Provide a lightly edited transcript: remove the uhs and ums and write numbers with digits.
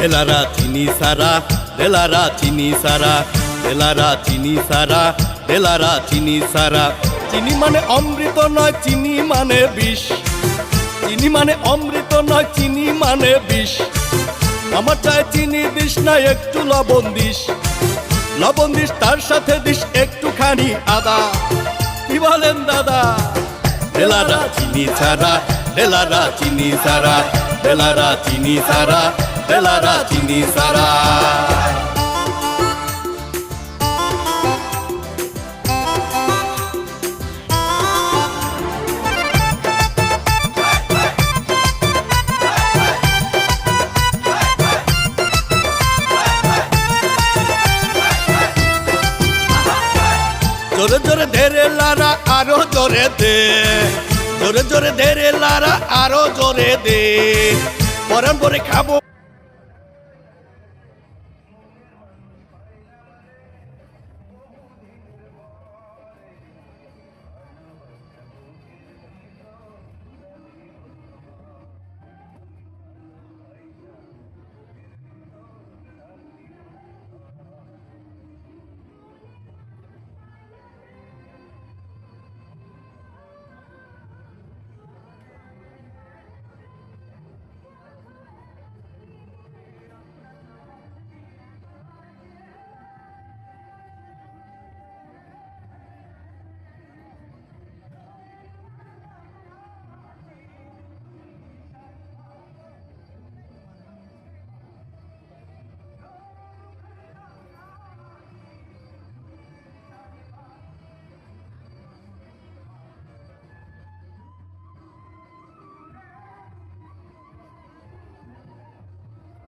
দেলারা চিনি সারা, দেলারা চিনি সারা, দেলারা চিনি সারা, দেলারা চিনি সারা। চিনি মানে অমৃত নয়, চিনি মানে বিষ। চিনি মানে অমৃত নয়, চিনি মানে বিষ। আমার চায় চিনি দিস না, একটু লবণ দিস। লবণ দিস, তার সাথে দিস একটুখানি আদা। কি বলেন দাদা? দেলারা চিনি সারা, দেলারা চিনি সারা, দেলারা চিনি সারা, দেলারা চিনি সারা। জোরে জোরে দে রে লারা, আরো জোরে দে। জোরে জোরে দে রে লারা, আরো জোরে দে। পরান পরে খাবো।